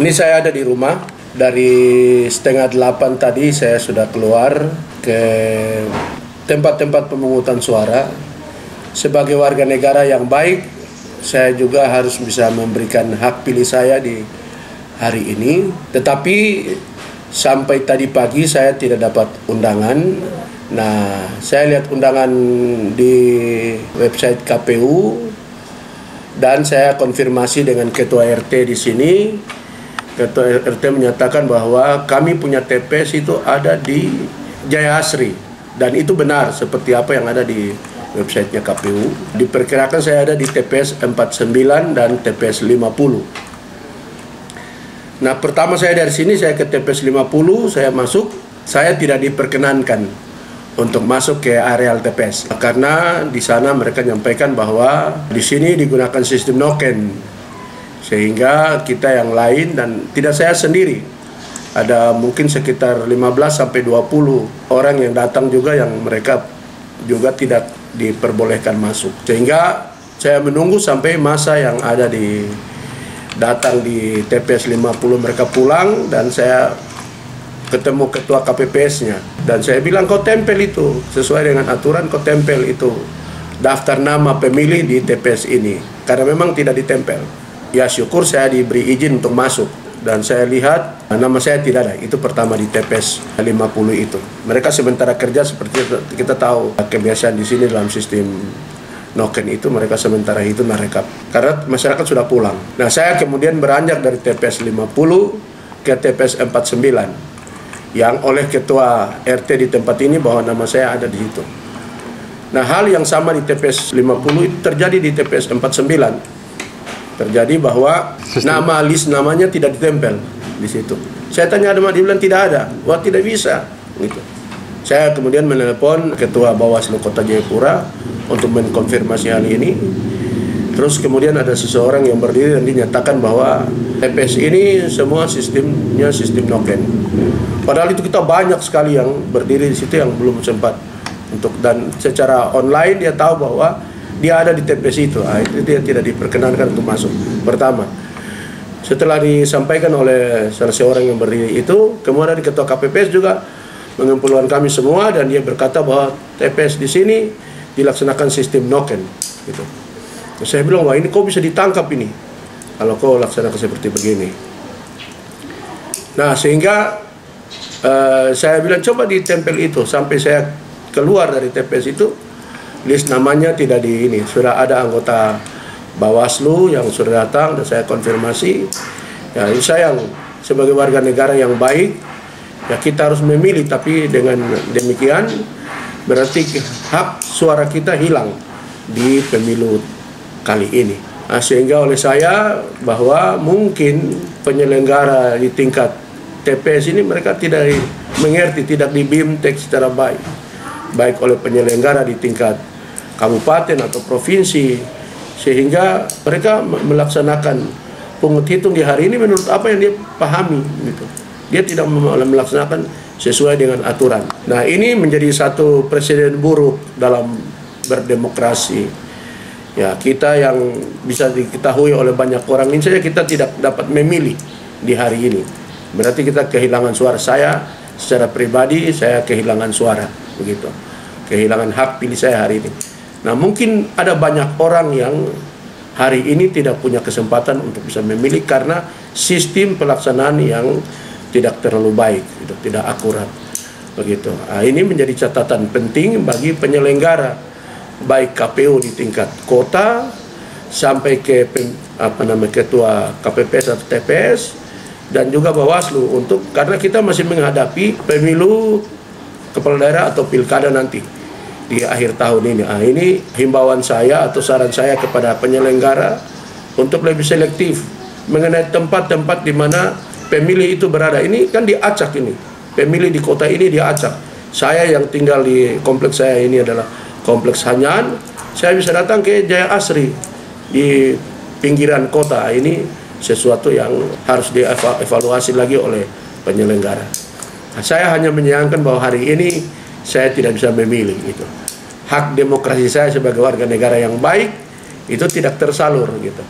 Ini saya ada di rumah. Dari setengah 8 tadi saya sudah keluar ke tempat-tempat pemungutan suara. Sebagai warga negara yang baik, saya juga harus bisa memberikan hak pilih saya di hari ini. Tetapi sampai tadi pagi saya tidak dapat undangan. Nah, saya lihat undangan di website KPU dan saya konfirmasi dengan Ketua RT di sini. Ketua RT menyatakan bahwa kami punya TPS itu ada di Jaya Asri, dan itu benar seperti apa yang ada di websitenya KPU. Diperkirakan saya ada di TPS 49 dan TPS 50. Nah, pertama saya dari sini saya ke TPS 50, saya masuk, saya tidak diperkenankan untuk masuk ke areal TPS karena di sana mereka menyampaikan bahwa di sini digunakan sistem noken. Sehingga kita yang lain dan tidak saya sendiri, ada mungkin sekitar 15-20 orang yang datang juga yang mereka juga tidak diperbolehkan masuk. Sehingga saya menunggu sampai masa yang ada datang di TPS 50 mereka pulang, dan saya ketemu ketua KPPS-nya dan saya bilang, kau tempel itu sesuai dengan aturan, kau tempel itu daftar nama pemilih di TPS ini, karena memang tidak ditempel. Ya syukur saya diberi izin untuk masuk, dan saya lihat nama saya tidak ada. Itu pertama di TPS 50 itu. Mereka sementara kerja seperti kita tahu kebiasaan di sini dalam sistem noken itu, mereka sementara itu merekap karena masyarakat sudah pulang. Nah, saya kemudian beranjak dari TPS 50 ke TPS 49 yang oleh ketua RT di tempat ini bahwa nama saya ada di situ. Nah, hal yang sama di TPS 50 itu terjadi di TPS 49. Terjadi bahwa list namanya tidak ditempel di situ. Saya tanya ada, dia bilang tidak ada. Wah, tidak bisa gitu. Saya kemudian menelepon ketua Bawaslu Kota Jayapura untuk mengkonfirmasi hal ini. Terus kemudian ada seseorang yang berdiri dan dinyatakan bahwa TPS ini semua sistemnya sistem noken. Padahal itu kita banyak sekali yang berdiri di situ yang belum sempat untuk, dan secara online dia tahu bahwa dia ada di TPS itu. Itu dia tidak diperkenankan untuk masuk. Pertama, setelah disampaikan oleh salah seorang yang berdiri itu, kemudian ketua KPPS juga mengumpulkan kami semua dan dia berkata bahwa TPS di sini dilaksanakan sistem noken. Gitu. Nah, saya bilang, wah ini kok bisa ditangkap ini kalau kau laksanakan seperti begini. Nah, sehingga saya bilang coba ditempel itu. Sampai saya keluar dari TPS itu, list namanya tidak di ini. Sudah ada anggota Bawaslu yang sudah datang dan saya konfirmasi. Ya, saya yang sebagai warga negara yang baik, ya kita harus memilih, tapi dengan demikian berarti hak suara kita hilang di pemilu kali ini. Nah, sehingga oleh saya bahwa mungkin penyelenggara di tingkat TPS ini mereka tidak mengerti, tidak di-BIMTEK secara baik oleh penyelenggara di tingkat kabupaten atau provinsi, sehingga mereka melaksanakan pungut hitung di hari ini menurut apa yang dia pahami gitu. Dia tidak melaksanakan sesuai dengan aturan. Nah, ini menjadi satu presiden buruk dalam berdemokrasi. Ya, kita yang bisa diketahui oleh banyak orang ini saja kita tidak dapat memilih di hari ini. Berarti kita kehilangan suara. Saya secara pribadi saya kehilangan suara begitu. Kehilangan hak pilih saya hari ini. Nah, mungkin ada banyak orang yang hari ini tidak punya kesempatan untuk bisa memilih karena sistem pelaksanaan yang tidak terlalu baik, tidak akurat, begitu. Nah, ini menjadi catatan penting bagi penyelenggara, baik KPU di tingkat kota sampai ke ketua KPPS atau TPS dan juga Bawaslu karena kita masih menghadapi pemilu kepala daerah atau pilkada nanti di akhir tahun ini. Nah, ini himbauan saya atau saran saya kepada penyelenggara untuk lebih selektif mengenai tempat-tempat di mana pemilih itu berada. Ini kan diacak ini. Pemilih di kota ini diacak. Saya yang tinggal di kompleks saya ini adalah kompleks Hanyan. Saya bisa datang ke Jaya Asri di pinggiran kota. Ini sesuatu yang harus dievaluasi lagi oleh penyelenggara. Nah, saya hanya menyayangkan bahwa hari ini saya tidak bisa memilih gitu. Hak demokrasi saya sebagai warga negara yang baik itu tidak tersalur gitu.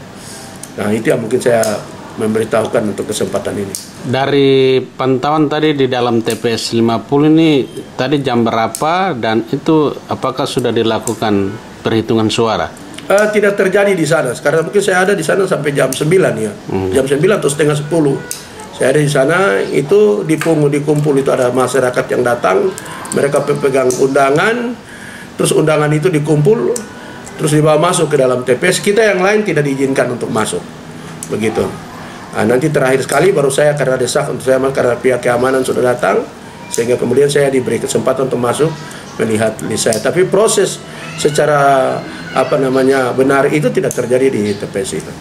Nah, itu yang mungkin saya memberitahukan untuk kesempatan ini. Dari pantauan tadi di dalam TPS 50 ini tadi jam berapa dan itu apakah sudah dilakukan perhitungan suara? Tidak terjadi di sana, karena mungkin saya ada di sana sampai jam 9 ya, jam 9 atau setengah 10. Saya ada di sana, itu dikumpul itu ada masyarakat yang datang, mereka pegang undangan, terus undangan itu dikumpul, terus dibawa masuk ke dalam TPS. Kita yang lain tidak diizinkan untuk masuk, begitu. Nah, nanti terakhir sekali baru saya karena desak untuk saya karena pihak keamanan sudah datang, sehingga kemudian saya diberi kesempatan untuk masuk melihat list saya. Tapi proses secara benar itu tidak terjadi di TPS itu.